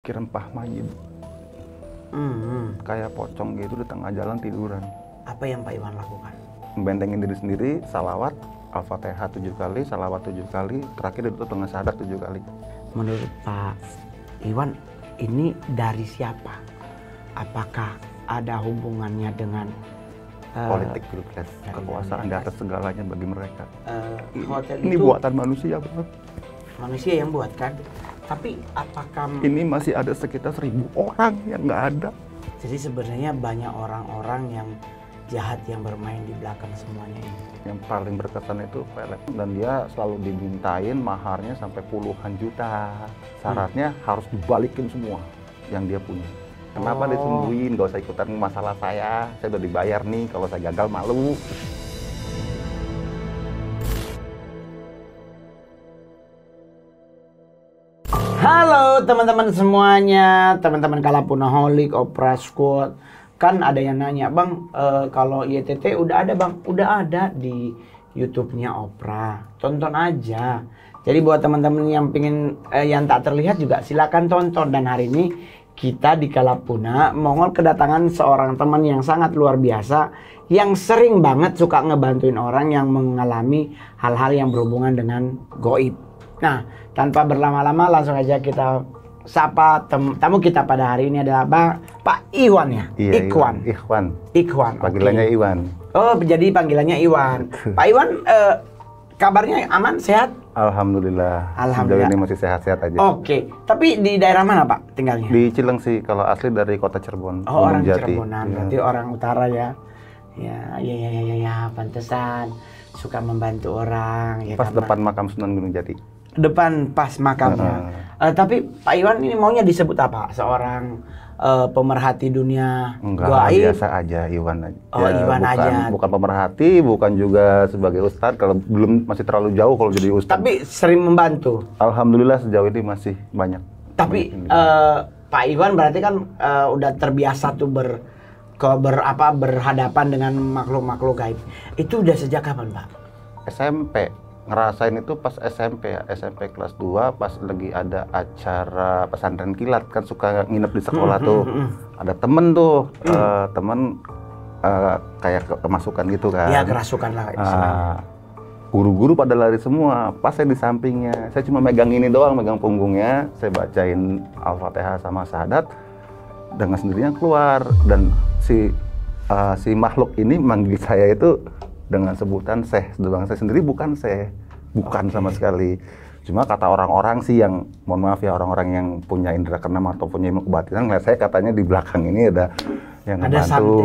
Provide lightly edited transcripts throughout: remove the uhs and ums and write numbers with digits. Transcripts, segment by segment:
Rempah Majid. Kayak pocong gitu di tengah jalan tiduran. Apa yang Pak Iwan lakukan? Membentengin diri sendiri, salawat, Al-Fatihah 7 kali, salawat 7 kali, terakhir ditutup dengan syahadat 7 kali. Menurut Pak Iwan, ini dari siapa? Apakah ada hubungannya dengan Politik pilpres, kekuasaan di atas segalanya bagi mereka. Hotel Ini itu buatan manusia, Bang. manusia yang buat kan? Tapi apakah Ini masih ada sekitar 1000 orang yang nggak ada. jadi sebenarnya banyak orang-orang yang jahat yang bermain di belakang semuanya ini? Yang paling berkesan itu pelet, dan dia selalu dimintain maharnya sampai puluhan juta. Syaratnya harus dibalikin semua yang dia punya. Kenapa disembunyiin? Gak usah ikutan masalah saya udah dibayar nih, kalau saya gagal malu. Halo teman-teman semuanya, teman-teman Kalapunaholic, Opera Squad. Kan ada yang nanya, Bang, kalau YTT udah ada Bang? Udah ada di YouTube-nya Opera. Tonton aja. Jadi buat teman-teman yang pingin yang tak terlihat juga silakan tonton. Dan hari ini kita di Kalapuna Mongol kedatangan seorang teman yang sangat luar biasa, yang sering banget suka ngebantuin orang yang mengalami hal-hal yang berhubungan dengan goib. Nah, tanpa berlama-lama langsung aja kita sapa tamu kita pada hari ini adalah Pak Iwan ya? Iya, Ikhwan. Panggilannya okay. Iwan. Oh, jadi panggilannya Iwan. Pak Iwan, kabarnya aman, sehat? Alhamdulillah. Sejauh ini masih sehat-sehat aja. Oke. Tapi di daerah mana Pak tinggalnya? Di Cilengsi, kalau asli dari kota Cirebon. Oh, orang Jati. Cirebonan. Ya. Berarti orang utara ya. Ya, pantesan suka membantu orang ya. Pas karena depan makam Sunan Gunung Jati. depan pas makamnya. Tapi Pak Iwan ini maunya disebut apa? Seorang pemerhati dunia Enggak, gaib? biasa aja, Iwan aja. Oh, Iwan aja. Bukan pemerhati, bukan juga sebagai ustadz, kalau belum masih terlalu jauh kalau jadi ustadz. Tapi sering membantu. Alhamdulillah sejauh ini masih banyak. Tapi Pak Iwan berarti kan udah terbiasa tuh berhadapan dengan makhluk-makhluk gaib. Itu udah sejak kapan, Pak? SMP. Ngerasain itu pas SMP ya, SMP kelas 2 pas lagi ada acara pesantren kilat, kan suka nginep di sekolah tuh. Ada temen tuh, temen kayak kemasukan gitu kan. Iya, kerasukan lah istilahnya. Guru-guru pada lari semua, pas saya di sampingnya. Saya cuma megang ini doang, megang punggungnya, saya bacain Al-Fatihah sama syahadat, dengan sendirinya keluar. Dan si makhluk ini manggil saya itu dengan sebutan Syekh, sedangkan saya sendiri bukan Syekh, bukan sama sekali. Cuma kata orang-orang sih yang, mohon maaf ya, orang-orang yang punya indera keenam atau punya ilmu kebatinan, ngeliat saya katanya di belakang ini ada yang ada ngebantu.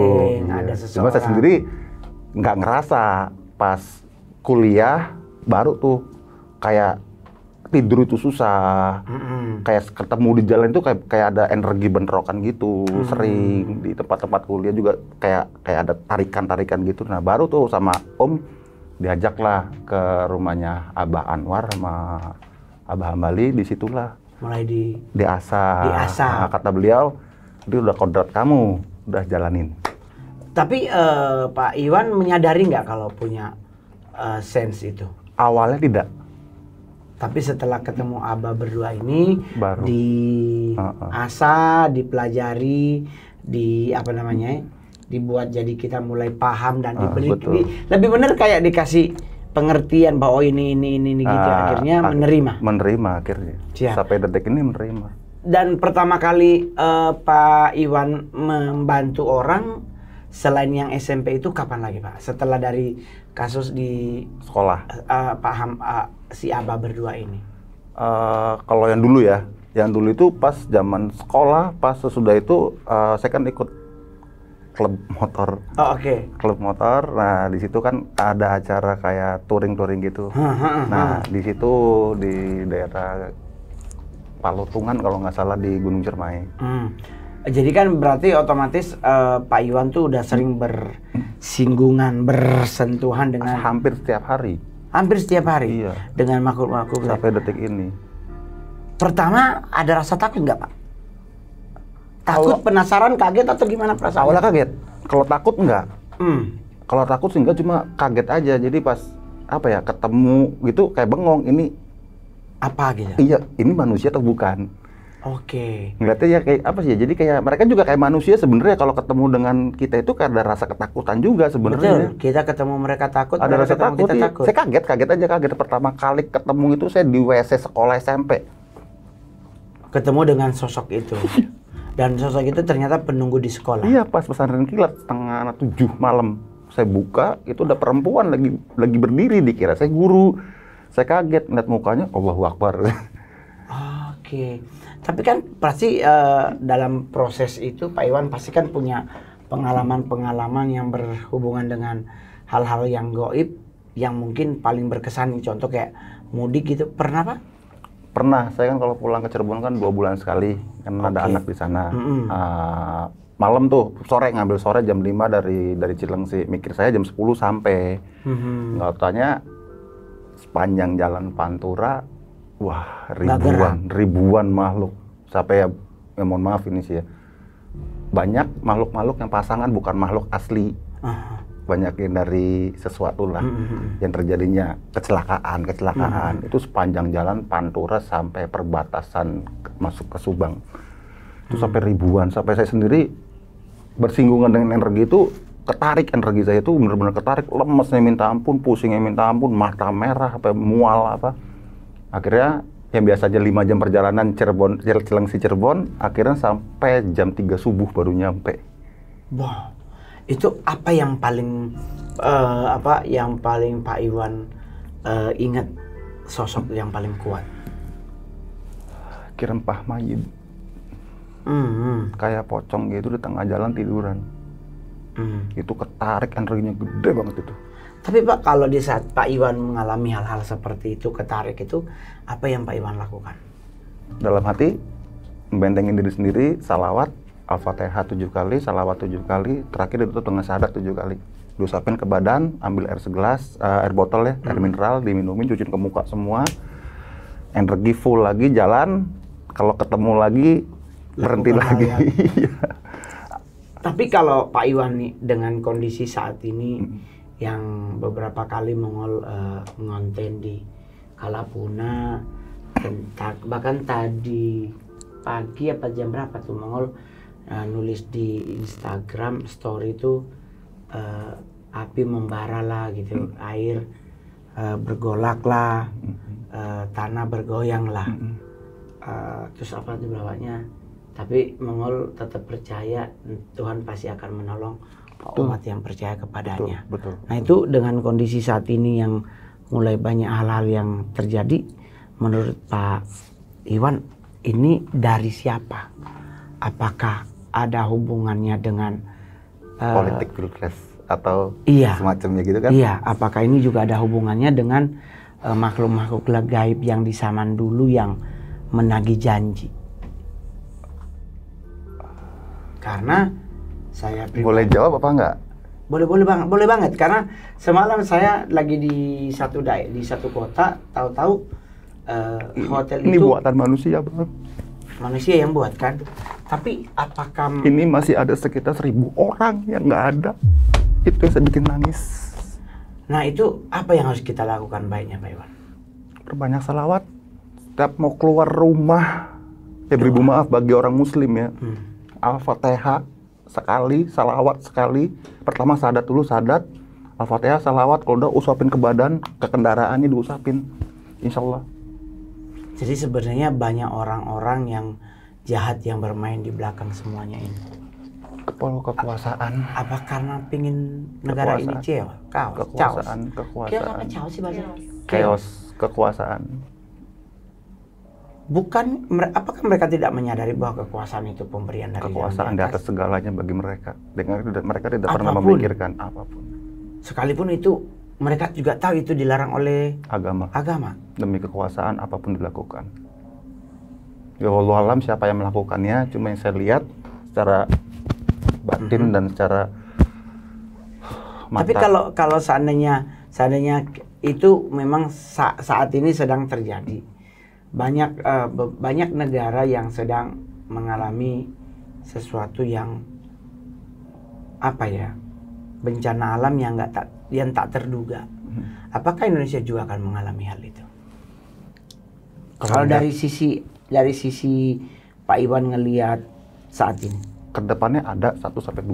ada seseorang. Cuma saya sendiri nggak ngerasa. Pas kuliah baru tuh kayak tidur itu susah, kayak ketemu di jalan itu kayak ada energi bentrokan gitu. Sering di tempat-tempat kuliah juga kayak ada tarikan gitu. Nah baru tuh sama Om diajaklah ke rumahnya Abah Anwar sama Abah Hambali, disitulah mulai diasah. Nah, kata beliau, itu udah kodrat kamu, udah jalanin. Tapi Pak Iwan menyadari nggak kalau punya sense itu? Awalnya tidak. Tapi setelah ketemu Abah berdua ini, Baru. diasah, dipelajari, dibuat jadi kita mulai paham dan lebih benar kayak dikasih pengertian bahwa ini gitu, akhirnya menerima akhirnya. Siap. Sampai detik ini menerima. Dan pertama kali Pak Iwan membantu orang selain yang SMP itu kapan lagi Pak? Setelah dari kasus di sekolah. Si Abah berdua ini. Kalau yang dulu ya, yang dulu itu pas zaman sekolah, pas sesudah itu saya kan ikut klub motor. Oh, oke. Klub motor. Nah, di situ kan ada acara kayak touring gitu. Nah, di situ di daerah Palutungan kalau nggak salah, di Gunung Ciremai. Jadi kan berarti otomatis Pak Iwan tuh udah sering bersinggungan, bersentuhan dengan hampir setiap hari. Hampir setiap hari? Iya. Dengan makhluk-makhluk sampai detik ini. Pertama ada rasa takut nggak Pak? Takut, penasaran, kaget atau gimana perasaan? Awalnya kaget. Kalau takut enggak. Kalau takut sih enggak, cuma kaget aja. Jadi pas ketemu gitu kayak bengong, ini apa gitu? Iya, ini manusia atau bukan? Oke. Ngeliatnya ya kayak apa sih ya? Jadi kayak mereka juga kayak manusia sebenarnya, kalau ketemu dengan kita itu kayak ada rasa ketakutan juga Betul. sebenarnya. Kita ketemu mereka takut, Ada mereka rasa ketemu takut, kita iya. takut. Saya kaget aja pertama kali ketemu itu saya di WC sekolah SMP. Ketemu dengan sosok itu. Dan sosok itu ternyata penunggu di sekolah. Iya, pas pesantren kilat setengah 7 malam. Saya buka, itu udah perempuan lagi berdiri, dikira saya guru. Saya kaget ngeliat mukanya, Allahu Akbar. Oke. Tapi kan pasti dalam proses itu Pak Iwan pasti kan punya pengalaman-pengalaman yang berhubungan dengan hal-hal yang gaib yang mungkin paling berkesan. Contoh kayak mudik gitu. Pernah Pak? Pernah, saya kan kalau pulang ke Cirebon kan 2 bulan sekali, kan ada anak di sana. Malam tuh, ngambil sore jam 5 dari Cilengsi, mikir saya jam 10 sampai. Nggak tanya, sepanjang jalan Pantura, wah ribuan makhluk. Sampai ya mohon maaf ini sih ya, banyak makhluk-makhluk yang pasangan, bukan makhluk asli. Banyak yang dari sesuatu lah yang terjadinya kecelakaan itu sepanjang jalan Pantura sampai perbatasan masuk ke Subang itu sampai ribuan, sampai saya sendiri bersinggungan dengan energi itu, ketarik energi saya itu benar-benar ketarik, lemesnya minta ampun, pusingnya minta ampun, mata merah, apa mual apa. Akhirnya yang biasanya 5 jam perjalanan Cilengsi Cirebon, akhirnya sampai jam 3 subuh baru nyampe. Wah. Itu apa yang paling Pak Iwan ingat, sosok yang paling kuat? Kirempah mayit. Kayak pocong gitu di tengah jalan tiduran. Itu ketarik, energinya gede banget itu. Tapi Pak, kalau di saat Pak Iwan mengalami hal-hal seperti itu, ketarik itu, apa yang Pak Iwan lakukan? Dalam hati membentengin diri sendiri, salawat Al-Fatihah 7 kali, salawat 7 kali, terakhir ditutup dengan syahadat 7 kali. Diusapin ke badan, ambil air segelas, air botol ya, air mineral, diminumin, cuciin ke muka semua. Energi full lagi, jalan. Kalau ketemu lagi, berhenti lagi. Tapi kalau Pak Iwan nih, dengan kondisi saat ini, yang beberapa kali ngonten di Kalapuna, bahkan tadi pagi apa jam berapa tuh Mongol nulis di Instagram story itu, api membara lah gitu, air bergolak lah, tanah bergoyang lah, terus apa tuh bawahnya, tapi Mongol tetap percaya Tuhan pasti akan menolong umat yang percaya kepadanya. Betul. Nah itu dengan kondisi saat ini yang mulai banyak hal-hal yang terjadi, menurut Pak Iwan ini dari siapa? Apakah ada hubungannya dengan politik pilpres atau iya, semacamnya gitu kan? Iya, apakah ini juga ada hubungannya dengan makhluk-makhluk gaib yang di zaman dulu yang menagih janji? Karena saya pribadi, boleh jawab apa enggak? Boleh banget. Karena semalam saya lagi di satu kota, tahu-tahu hotel ini itu buatan manusia, Bang. Manusia yang buat kan. Tapi apakah ini masih ada sekitar 1000 orang yang nggak ada? Itu yang saya bikin nangis. Nah itu apa yang harus kita lakukan baiknya Pak Iwan? Perbanyak salawat. Setiap mau keluar rumah, ya beribu maaf bagi orang muslim ya. Al-Fatihah sekali, salawat sekali. Pertama sadat dulu, sadat. Al-Fatihah, salawat, kalau udah usapin ke badan, ke kendaraannya diusapin. Insya Allah. Jadi sebenarnya banyak orang-orang yang jahat yang bermain di belakang semuanya ini. Kekuasaan. Apa karena pingin negara ini Kekuasaan. Chaos, kekuasaan. Bukan, apakah mereka tidak menyadari bahwa kekuasaan itu pemberian dari kekuasaan di atas segalanya bagi mereka. Mereka tidak pernah memikirkan apapun. Sekalipun itu mereka juga tahu itu dilarang oleh agama. Demi kekuasaan apapun dilakukan. Ya wallahu alam siapa yang melakukannya, cuma yang saya lihat secara batin dan secara mata. Tapi kalau seandainya itu memang saat ini sedang terjadi, banyak negara yang sedang mengalami sesuatu yang bencana alam yang tak terduga. Apakah Indonesia juga akan mengalami hal itu? Kalau dari sisi Pak Iwan ngelihat saat ini? Kedepannya ada 1-2.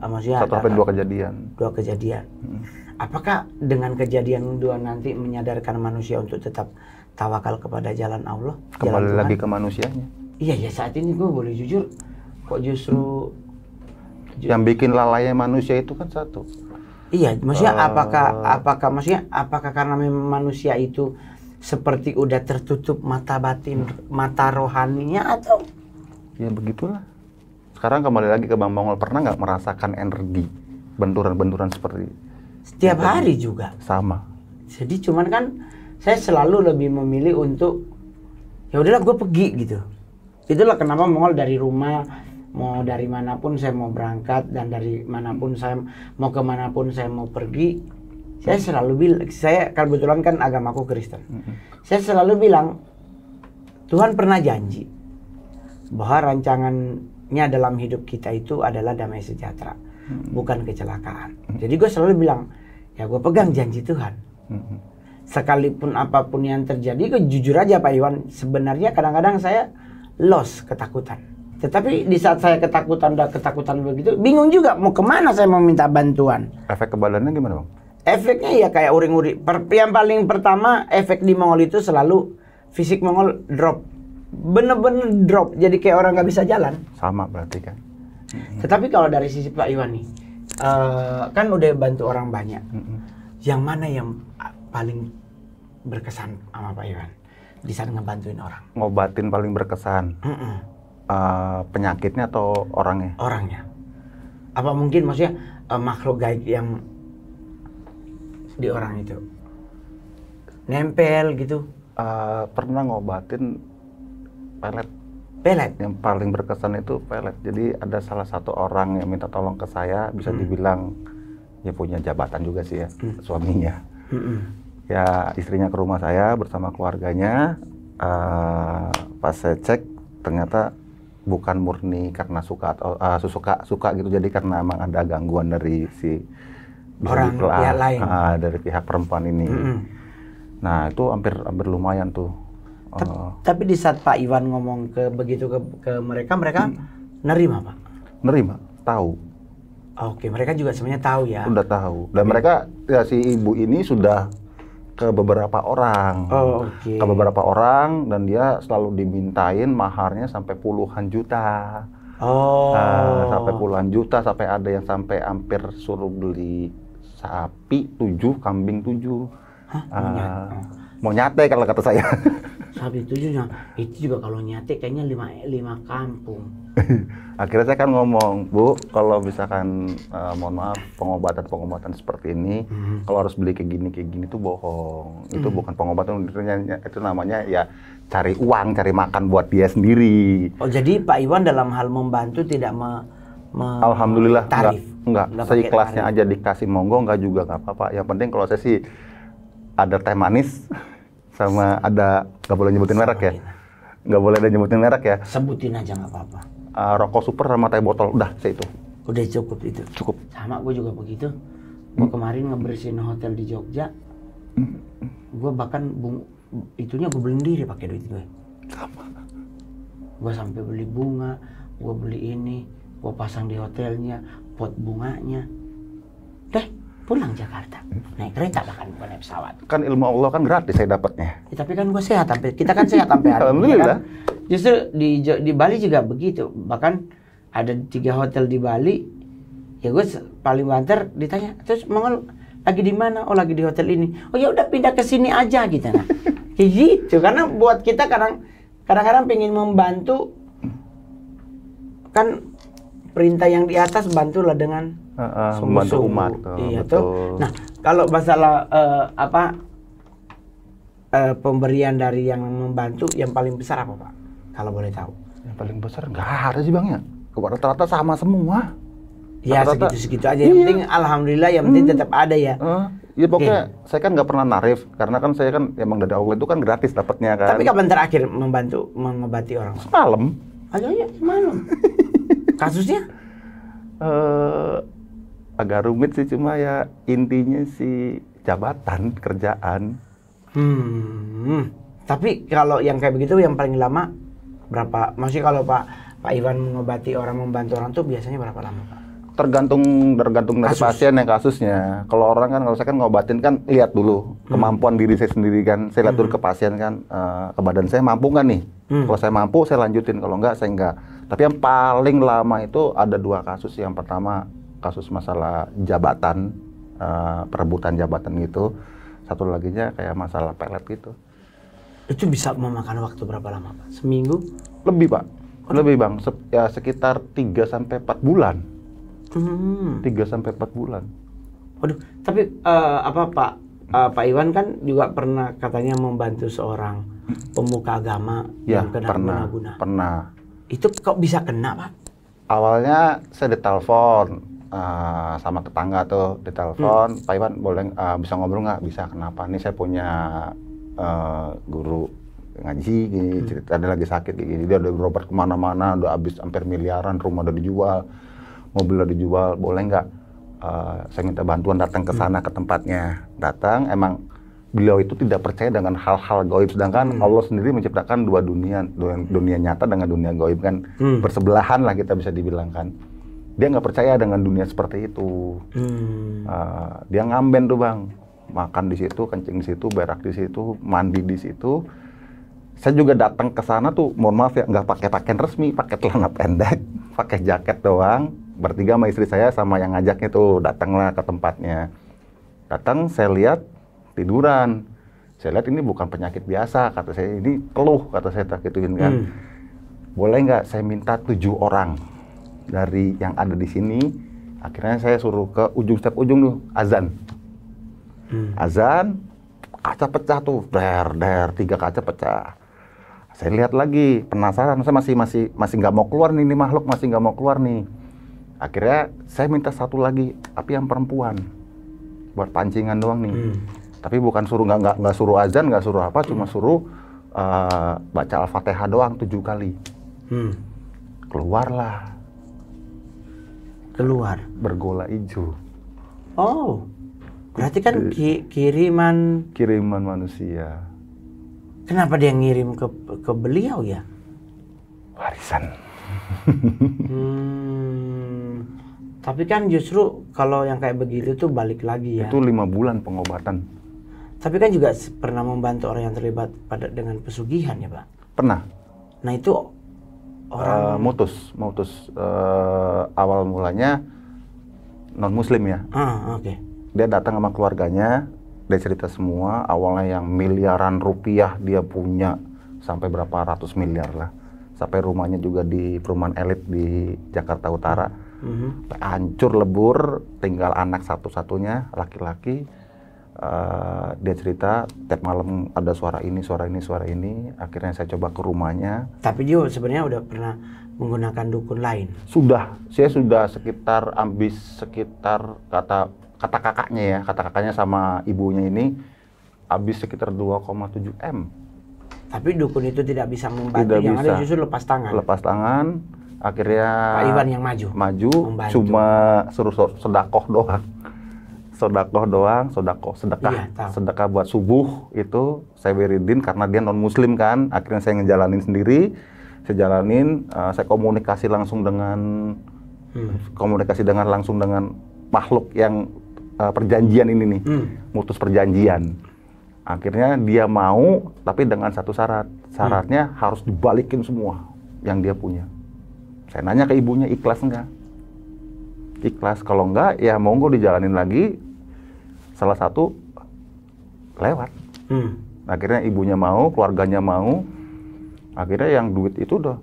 Maksudnya 1-2 kejadian. 2 kejadian. Apakah dengan kejadian 2 nanti menyadarkan manusia untuk tetap tawakal kepada jalan Allah? Kembali jalan lagi ke manusianya. Iya ya, saat ini gue boleh jujur, kok justru yang bikin lalainya manusia itu kan satu. Iya, maksudnya apakah karena memang manusia itu seperti udah tertutup mata batin, mata rohaninya, atau? Ya begitulah. Sekarang kembali lagi ke Bang Mongol, pernah nggak merasakan energi benturan-benturan seperti setiap hari juga? Sama. Jadi cuman kan saya selalu lebih memilih untuk ya udahlah gue pergi gitu. Itulah kenapa Mongol dari rumah, mau dari manapun saya mau berangkat, dan dari manapun saya mau kemanapun saya mau pergi, saya selalu bilang, saya kebetulan kan agamaku Kristen, saya selalu bilang Tuhan pernah janji bahwa rancangannya dalam hidup kita itu adalah damai sejahtera, bukan kecelakaan. Jadi gue selalu bilang, ya gue pegang janji Tuhan. Sekalipun apapun yang terjadi, jujur aja Pak Iwan, sebenarnya kadang-kadang saya lost, ketakutan. Tetapi di saat saya ketakutan begitu, bingung juga mau kemana saya mau minta bantuan. Efek ke badannya gimana Bang? Efeknya ya kayak uring-uring. Yang paling pertama, efek di Mongol itu selalu fisik Mongol drop. Bener-bener drop, jadi kayak orang nggak bisa jalan. Sama berarti kan. Tetapi kalau dari sisi Pak Iwan nih, kan udah bantu orang banyak. Yang mana yang paling berkesan sama Pak Iwan di saat ngebantuin orang? Ngobatin paling berkesan. Penyakitnya atau orangnya? Orangnya. Apa mungkin maksudnya makhluk gaib yang di orang itu nempel gitu? Pernah ngobatin pelet. Pelet? Yang paling berkesan itu pelet. Jadi ada salah satu orang yang minta tolong ke saya, bisa dibilang ya punya jabatan juga sih ya, suaminya. Ya istrinya ke rumah saya bersama keluarganya. Pas saya cek ternyata bukan murni karena suka atau suka gitu, jadi karena emang ada gangguan dari si orang pihak lain, dari pihak perempuan ini. Nah itu hampir lumayan tuh. Tapi di saat Pak Iwan ngomong ke mereka nerima Pak? Nerima, tahu. Oke, mereka juga sebenarnya tahu ya. Udah tahu. Dan mereka ya si ibu ini sudah ke beberapa orang. Ke beberapa orang, dan dia selalu dimintain maharnya sampai puluhan juta. Sampai puluhan juta, sampai ada yang sampai hampir suruh beli sapi 7, kambing 7. Mau nyate kalau kata saya. Sapi 7 itu juga kalau nyate kayaknya 5 kampung. Akhirnya saya kan ngomong, Bu, kalau misalkan mohon maaf pengobatan seperti ini, kalau harus beli kayak gini tuh bohong. Itu bukan pengobatan, itu namanya ya cari uang, cari makan buat dia sendiri. Oh jadi Pak Iwan dalam hal membantu tidak Alhamdulillah tarif? Enggak. Seikhlasnya aja dikasih monggo, enggak juga enggak apa-apa. Yang penting kalau saya sih ada teh manis sama ada, nggak boleh nyebutin merek ya. Nggak boleh ada nyebutin merek ya. Sebutin aja nggak apa-apa. Rokok super sama teh botol, udah saya itu. Udah cukup itu? Cukup. Sama gue juga begitu. Gue kemarin ngebersihin hotel di Jogja. Gue bahkan itunya gue beliin diri pakai duit gue. Sama. Gue sampai beli bunga, gue beli ini, gue pasang di hotelnya, pot bunganya. Pulang Jakarta, naik kereta bahkan bukan naik pesawat. Kan ilmu Allah kan gratis saya dapatnya. Ya, tapi kan gue sehat kita kan sehat sampai hari ini. Alhamdulillah. Kan? Justru di Bali juga begitu. Bahkan ada 3 hotel di Bali. Ya gue paling banter ditanya, terus Mongol lagi di mana? Oh lagi di hotel ini. Oh ya udah pindah ke sini aja gitu. Nah, kayak gitu. Karena buat kita kadang-kadang pengen membantu, kan perintah yang di atas bantulah dengan membantu umat. Iya tuh. Nah, kalau masalah pemberian dari yang membantu yang paling besar apa Pak? Kalau boleh tahu. Yang paling besar nggak ada sih Bang ya. Rata-rata sama semua. Ya segitu-segitu aja. Yang penting alhamdulillah, yang penting tetap ada ya. Ya pokoknya saya kan nggak pernah narif, karena kan saya kan emang dari Allah itu kan gratis dapatnya kan. Tapi kapan terakhir mengobati orang? Semalam. Aja ya semalam. Kasusnya? Agak rumit sih, cuma ya intinya sih jabatan, kerjaan. Tapi kalau yang kayak begitu yang paling lama Berapa? Maksudnya kalau Pak Iwan mengobati orang, membantu orang tuh biasanya berapa lama, Pak? Tergantung dari Kasus. pasien yang kasusnya. Kalau orang kan, kalau saya kan ngobatin kan lihat dulu kemampuan diri saya sendiri kan. Saya lihat dulu ke pasien kan, ke badan saya mampu nggak nih. Kalau saya mampu saya lanjutin, kalau nggak saya nggak. Tapi yang paling lama itu ada 2 kasus. Yang pertama kasus masalah jabatan, perebutan jabatan gitu. Satu laginya kayak masalah pelet gitu. Itu bisa memakan waktu berapa lama, Pak? Seminggu? Lebih, Pak. Lebih, Bang. Ya sekitar 3 sampai 4 bulan. 3 sampai 4 bulan. Waduh, tapi Pak Iwan kan juga pernah katanya membantu seorang pemuka agama Ya, yang kena guna-guna. pernah. Itu kok bisa kena, Pak? Awalnya saya ditelepon sama tetangga tuh, ditelepon, Pak Iwan boleh bisa ngobrol nggak? Bisa, kenapa? Nih saya punya guru ngaji gini, cerita dia lagi sakit gini, dia udah berobat kemana-mana, udah habis hampir miliaran, rumah udah dijual, mobil udah dijual, boleh nggak saya minta bantuan datang ke sana, ke tempatnya. Datang, emang beliau itu tidak percaya dengan hal-hal gaib, sedangkan Allah sendiri menciptakan 2 dunia, dunia nyata dengan dunia gaib kan, bersebelahan lah kita bisa dibilang kan. Dia nggak percaya dengan dunia seperti itu. Dia ngamben tuh, Bang, makan di situ, kencing di situ, berak di situ, mandi di situ. Saya juga datang ke sana tuh, mohon maaf ya, nggak pakai pakaian resmi, pakai celana pendek, pakai jaket doang. Bertiga sama istri saya sama yang ngajaknya tuh, datanglah ke tempatnya. Datang, saya lihat tiduran. Saya lihat ini bukan penyakit biasa, kata saya, ini keluh, kata saya tak gituin kan. Boleh nggak saya minta 7 orang dari yang ada di sini. Akhirnya saya suruh ke setiap ujung tuh, azan. Azan, kaca pecah tuh, der, 3 kaca pecah. Saya lihat lagi, penasaran, saya masih nggak mau keluar nih, ini makhluk masih nggak mau keluar nih. Akhirnya saya minta 1 lagi, tapi yang perempuan, buat pancingan doang nih. Tapi bukan suruh, nggak suruh azan, nggak suruh apa, cuma suruh baca Al-Fatihah doang 7 kali. Keluarlah. Keluar. Bergola hijau. Oh, berarti kan kiriman manusia. Kenapa dia ngirim ke beliau ya? Warisan. Tapi kan justru kalau yang kayak begitu tuh balik lagi ya. Itu 5 bulan pengobatan. Tapi kan juga pernah membantu orang yang terlibat dengan pesugihan ya, Pak? Pernah. Nah itu orang mutus. Awal mulanya non Muslim ya. Oke. Dia datang sama keluarganya. Dia cerita semua, awalnya yang miliaran rupiah dia punya, sampai berapa ratus miliar lah. Sampai rumahnya juga di perumahan elit di Jakarta Utara. Hancur lebur, tinggal anak satu-satunya, laki-laki. Dia cerita, tiap malam ada suara ini. Akhirnya saya coba ke rumahnya. Tapi dia sebenarnya udah pernah menggunakan dukun lain? Saya sudah sekitar kata kakaknya sama ibunya ini habis sekitar 2,7 M. Tapi dukun itu tidak bisa membantu, yang ada justru lepas tangan. Akhirnya Pak Iwan yang maju membantu. Cuma suruh sedekah doang, sedekah buat subuh itu saya wiridin karena dia non Muslim kan. Akhirnya saya ngejalanin sendiri, saya komunikasi langsung dengan makhluk yang perjanjian ini nih, mutus perjanjian. Akhirnya dia mau, tapi dengan satu syarat. Syaratnya harus dibalikin semua yang dia punya. Saya nanya ke ibunya, ikhlas enggak? Ikhlas, kalau enggak ya monggo dijalanin lagi. Salah satu lewat. Akhirnya ibunya mau, keluarganya mau. Akhirnya yang duit itu udah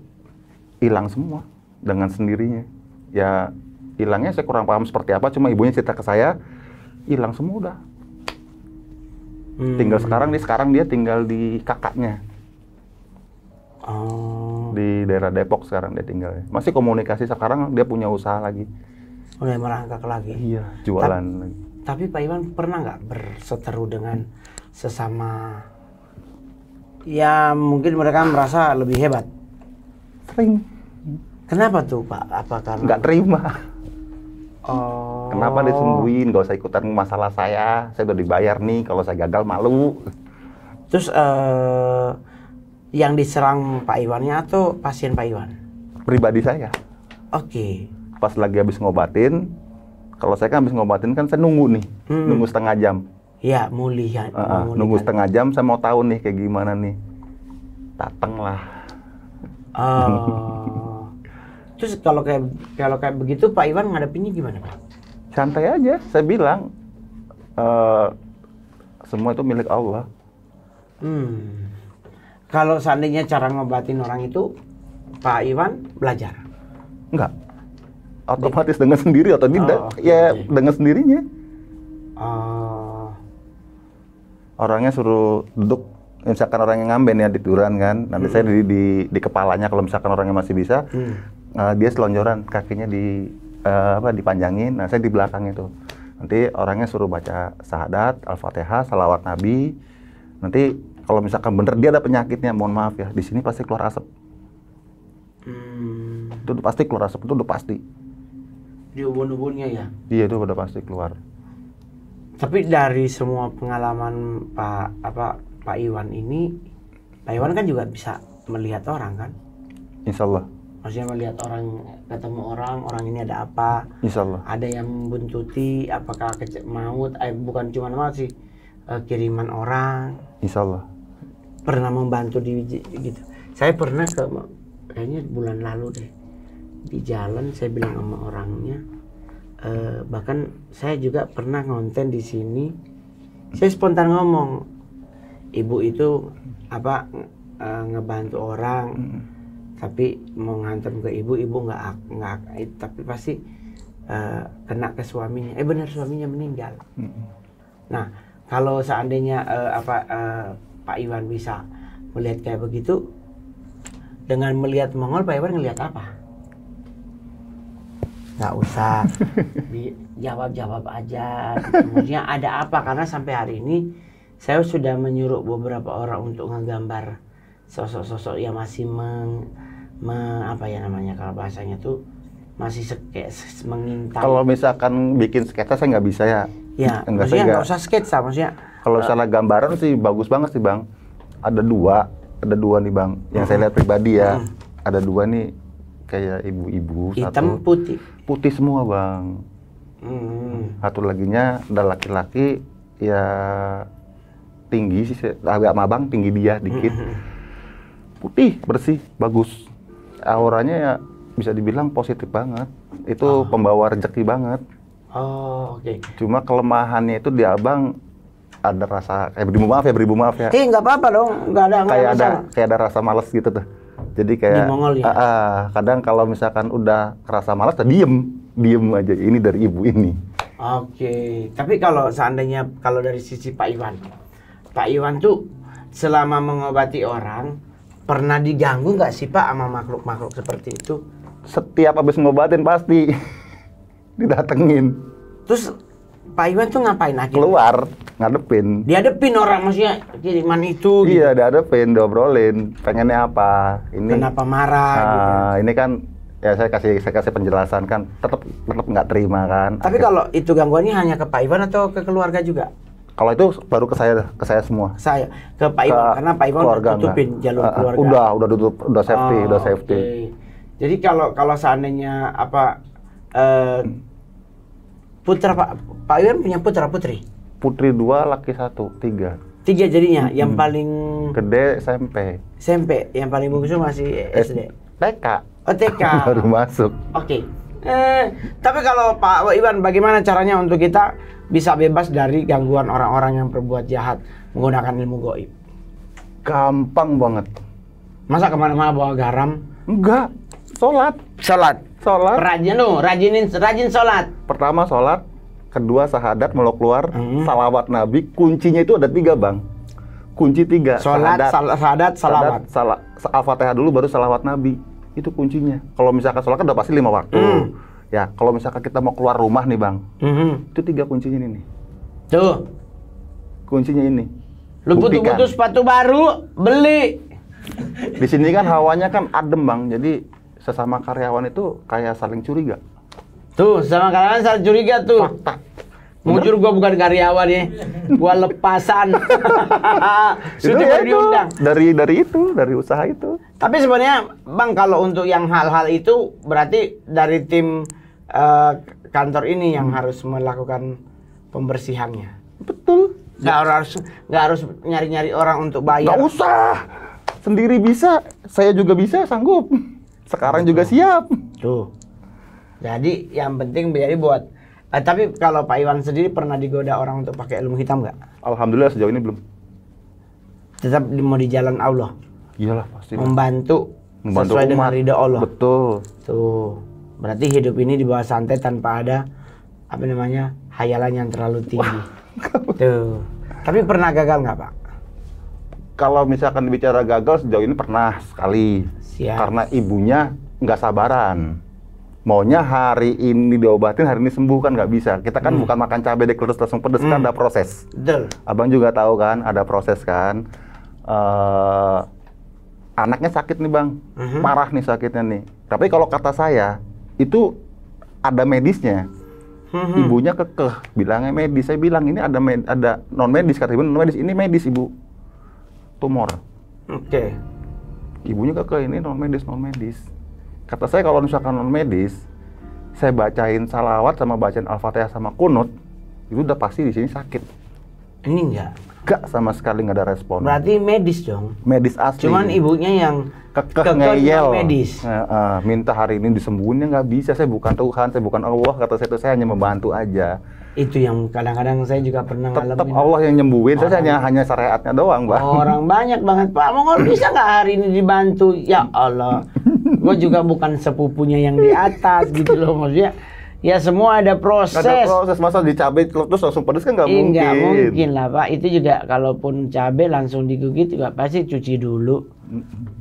hilang semua dengan sendirinya. Ya hilangnya saya kurang paham seperti apa, cuma ibunya cerita ke saya, hilang semua udah. Tinggal sekarang dia tinggal di kakaknya. Di daerah Depok sekarang dia tinggal. Masih komunikasi, sekarang dia punya usaha lagi. Udah merangkak lagi. Iya, jualan lagi. Tapi Pak Iwan pernah nggak berseteru dengan sesama, ya mungkin mereka merasa lebih hebat? Sering. Kenapa tuh, Pak? Apa karena nggak terima? Kenapa disembunyiin? Gak usah ikutan masalah saya udah dibayar nih, kalau saya gagal malu. Terus yang diserang Pak Iwannya atau pasien Pak Iwan? Pribadi saya. Oke. Pas lagi habis ngobatin, kalau saya kan habis ngobatin kan saya nunggu nih, nunggu setengah jam. Ya, mulihan. Nunggu setengah jam, saya mau tahu nih kayak gimana nih. Datang lah. Oh. Terus kalau kayak begitu Pak Iwan ngadepinnya gimana, Pak? Santai aja, saya bilang semua itu milik Allah. Kalau seandainya cara ngobatin orang itu, Pak Iwan belajar? Enggak. Otomatis dengan sendiri atau tidak, ya dengan sendirinya. Orangnya suruh duduk, misalkan orang yang ngamben ya tiduran kan, nanti saya di kepalanya kalau misalkan orangnya masih bisa, dia selonjoran kakinya dipanjangin, nah saya di belakang itu. Nanti orangnya suruh baca syahadat, Al-Fatihah, salawat Nabi. Nanti kalau misalkan bener dia ada penyakitnya, mohon maaf ya, di sini pasti keluar asap. Itu udah pasti keluar asap, itu udah pasti. Di ubun-ubunnya ya? Iya, itu udah pasti keluar. Tapi dari semua pengalaman Pak Iwan ini, Pak Iwan kan juga bisa melihat orang kan? Insya Allah. Maksudnya melihat orang, ketemu orang ini ada apa? Insya Allah. Ada yang membuntuti, apakah maut? Bukan cuma maut sih, kiriman orang. Insya Allah. Pernah membantu gitu. Saya pernah kayaknya bulan lalu deh, di jalan saya bilang sama orangnya, bahkan saya juga pernah ngonten di sini. Saya spontan ngomong, ibu itu ngebantu orang, tapi mau nganter ke ibu nggak, tapi pasti kena ke suaminya. Benar, suaminya meninggal. Nah, kalau seandainya Pak Iwan bisa melihat kayak begitu, dengan melihat Mongol, Pak Iwan ngelihat apa? Nggak usah jawab aja gitu. Maksudnya ada apa? Karena sampai hari ini saya sudah menyuruh beberapa orang untuk ngegambar sosok-sosok yang masih apa ya namanya, kalau bahasanya tuh masih mengintai. Kalau misalkan bikin sketsa saya nggak bisa ya. Ya, maksudnya nggak usah sketsa, maksudnya. Kalau salah gambaran sih bagus banget sih Bang. Ada dua nih Bang, yang saya lihat pribadi ya. Ada dua nih kayak ibu-ibu. Hitam putih. Putih semua Bang. Satu laginya ada laki-laki ya tinggi sih, agak mabang, tinggi dia dikit. Putih, bersih, bagus. Auranya ya bisa dibilang positif banget. Itu pembawa rezeki banget. Oke. Cuma kelemahannya itu di abang ada rasa beribu maaf ya. Nggak apa-apa dong, nggak ada kayak ada rasa malas gitu tuh. Jadi kayak di Mongol ya? Kadang kalau misalkan udah kerasa malas, diem aja. Ini dari ibu ini. Oke. Tapi kalau seandainya dari sisi Pak Iwan tuh selama mengobati orang pernah diganggu nggak sih Pak sama makhluk-makhluk seperti itu? Setiap habis ngobatin pasti didatengin. Terus Pak Iwan tuh ngapain akhirnya? Keluar, ngadepin. Dihadepin orang, maksudnya kiriman itu gitu. Iya, dihadepin, diobrolin. Pengennya apa? Ini kenapa marah gitu. Ini kan ya saya kasih penjelasan kan, tetap nggak terima kan. Tapi kalau itu gangguannya hanya ke Pak Iwan atau ke keluarga juga? Kalau itu baru ke saya semua. Saya ke Pak Iwan, karena Pak Iwan udah tutupin jalur keluarga. Udah tutup, udah safety. Okay. Jadi kalau seandainya putra Pak Iwan punya putra putri? Putri 2, laki 1, 3. 3 jadinya. Yang paling gede SMP, yang paling bungsu masih SD. TK. Oh, TK. Baru masuk. Oke. Tapi kalau Pak Iwan, bagaimana caranya untuk kita bisa bebas dari gangguan orang-orang yang berbuat jahat menggunakan ilmu gaib? Gampang banget. Masa kemana-mana bawa garam? Enggak. Sholat. Rajin sholat. Pertama sholat, kedua syahadat mau keluar, salawat Nabi. Kuncinya itu ada 3 Bang. Kunci 3. Syahadat, salawat. Al-Fatihah dulu baru salawat Nabi. Itu kuncinya. Kalau misalkan sholat kan udah pasti 5 waktu. Ya, kalau misalkan kita mau keluar rumah nih Bang, itu 3 kuncinya ini nih. Tuh. Kuncinya ini. Lu butuh sepatu baru, beli. Di sini kan hawanya kan adem Bang, jadi sesama karyawan itu kayak saling curiga. Tuh, sama karyawan saling curiga tuh. Fakta. Mujur gua bukan karyawan ya, gua lepasan. Itu Sudah ya baru diundang. dari usaha itu. Tapi sebenarnya Bang, kalau untuk yang hal-hal itu berarti dari tim kantor ini yang harus melakukan pembersihannya. Betul. Nggak harus nyari-nyari orang untuk bayar. Nggak usah. Sendiri bisa, saya juga bisa, sanggup. Sekarang juga siap. Tuh. Jadi yang penting jadi buat. Tapi kalau Pak Iwan sendiri pernah digoda orang untuk pakai ilmu hitam nggak? Alhamdulillah sejauh ini belum. Tetap mau di jalan Allah. Iyalah pasti. Membantu Membantu sesuai dengan umat. ridho Allah. Betul. Tuh. Berarti hidup ini dibawa santai tanpa ada apa namanya hayalan yang terlalu tinggi. Tuh. Tapi pernah gagal nggak Pak? Kalau misalkan bicara gagal sejauh ini pernah sekali. Siap. Karena ibunya nggak sabaran. Maunya hari ini diobatin, hari ini sembuh kan nggak bisa. Kita kan bukan makan cabai dikeles langsung pedes, kan ada proses. Betul. Abang juga tahu kan, ada proses kan. Anaknya sakit nih bang, parah nih sakitnya nih. Tapi kalau kata saya, itu ada medisnya. Ibunya kekeh, bilangnya medis. Saya bilang ini ada non medis, kata ibu non medis. Ini medis ibu, tumor. Oke. Ibunya kekeh, ini non medis. Kata saya kalau misalkan non medis, saya bacain salawat sama bacain al-fatihah sama kunut, itu udah pasti di sini sakit. Ini enggak. Gak sama sekali nggak ada respon. Berarti medis dong. Medis asli. Cuman ibunya yang kekeh ngeyel. medis. Minta hari ini disembuhinnya nggak bisa. Saya bukan Tuhan, saya bukan Allah. Kata saya itu saya hanya membantu aja. Itu yang kadang-kadang saya juga pernah ngalamin. Tetap Allah yang nyembuhin. Saya hanya syariatnya doang, bang. Orang banyak banget, Pak Mongol bisa nggak hari ini dibantu? Ya Allah, gue juga bukan sepupunya yang di atas gitu loh, maksudnya. Ya semua ada proses. Nggak ada proses, masa dicabai terus langsung pedes kan nggak mungkin. Nggak mungkin lah Pak, itu juga kalaupun cabai langsung digigit juga pasti cuci dulu.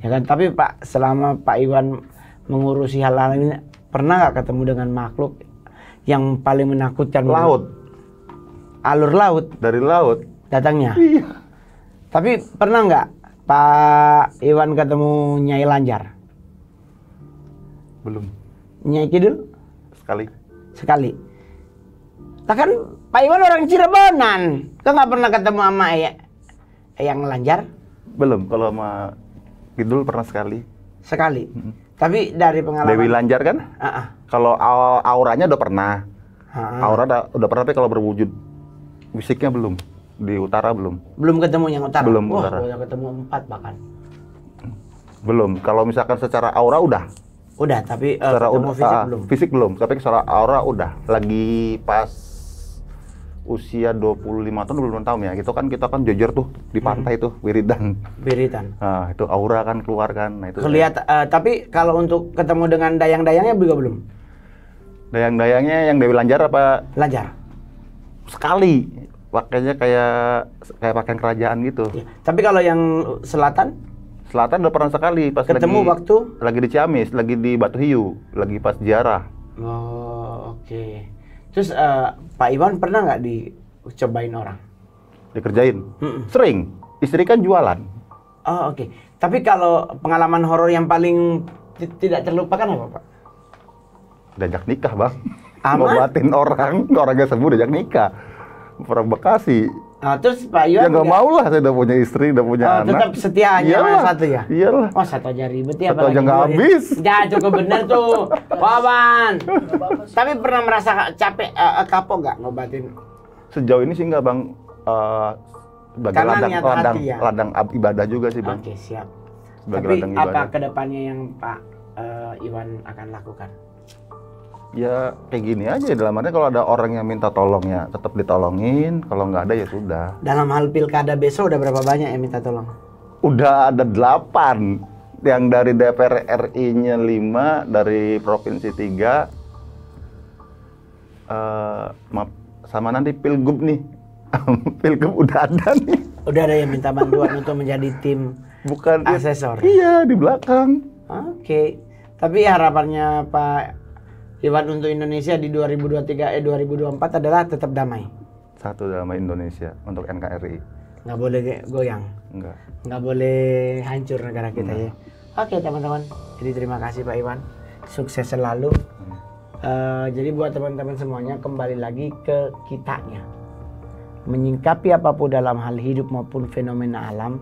Ya kan, tapi Pak selama Pak Iwan mengurusi hal-hal ini, pernah nggak ketemu dengan makhluk yang paling menakutkan? Laut. Alur laut? Dari laut. Datangnya? Iya. Tapi pernah nggak Pak Iwan ketemu Nyai Lanjar? Belum. Nyai Kidul? Sekali. Lah kan Pak Iwan orang Cirebonan, kan nggak pernah ketemu sama yang Lanjar? Belum. Kalau sama Kidul pernah sekali. Tapi dari pengalaman Dewi Lanjar kan? Kalau auranya udah pernah. Aura udah pernah, tapi kalau berwujud fisiknya belum. Di utara belum. Belum ketemu yang utara? Belum Wah, utara. udah ketemu 4 bahkan. Belum. Kalau misalkan secara aura udah. Udah, tapi Secara ketemu fisik belum? Fisik belum, tapi secara aura udah. Lagi pas usia 25 tahun, 25 tahun ya. Kita kan jujur tuh di pantai tuh, wiridan. Nah, itu aura kan keluar kan. Nah, itu kelihatan. Tapi kalau untuk ketemu dengan dayang-dayangnya juga belum? Dayang-dayangnya yang Dewi Lanjar apa? Lanjar. Sekali. Pakainya kayak pakaian kerajaan gitu. Ya. Tapi kalau yang selatan? Selatan udah pernah sekali pas ketemu lagi di Ciamis, lagi di Batu Hiu, lagi pas ziarah. Oh, oke. Terus Pak Iwan pernah nggak dicobain orang? Dikerjain? Sering. Istri kan jualan. Oh, oke. Tapi kalau pengalaman horor yang paling tidak terlupakan apa, Pak? Diajak nikah, Bang. Aman? Ngobatin orangnya sembuh diajak nikah. Orang Bekasi. Nah, terus Pak Iwan ya nggak mau lah, saya udah punya istri, udah punya anak. Tetap setia hanya sama satu ya? Iyalah. Oh, satu aja ribet ya. Satu aja nggak habis. Ya, cukup bener tuh. Wawan. Tapi pernah merasa capek, kapok nggak ngobatin? Sejauh ini sih nggak, Bang. Sebagai ladang ibadah juga sih, Bang. Oke, siap. Sebagai tapi apa kedepannya yang Pak Iwan akan lakukan? Ya kayak gini aja, dalam artinya kalau ada orang yang minta tolong ya tetap ditolongin, kalau nggak ada ya sudah. Dalam hal pilkada besok udah berapa banyak yang minta tolong? Udah ada 8, yang dari DPR RI-nya 5, dari Provinsi 3, sama nanti Pilgub nih. Pilgub udah ada nih. Udah ada yang minta bantuan untuk menjadi tim asesor? Iya, di belakang. Oke. Tapi harapannya Pak Iwan untuk Indonesia di 2024 adalah tetap damai. Satu, damai Indonesia untuk NKRI. Nggak boleh goyang. Nggak boleh hancur negara kita ya. Oke teman-teman. Jadi terima kasih Pak Iwan. Sukses selalu. Jadi buat teman-teman semuanya, kembali lagi ke kitanya. Menyingkapi apapun dalam hal hidup maupun fenomena alam,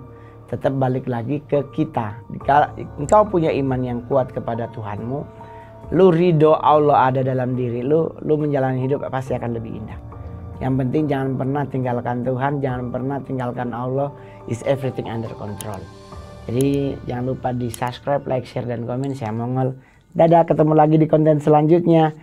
tetap balik lagi ke kita. Jika engkau punya iman yang kuat kepada Tuhanmu, lu ridho Allah ada dalam diri lu menjalani hidup pasti akan lebih indah. Yang penting jangan pernah tinggalkan Tuhan, jangan pernah tinggalkan Allah. Is everything under control. Jadi jangan lupa di subscribe, like, share, dan komen. Saya Mongol. Dadah, ketemu lagi di konten selanjutnya.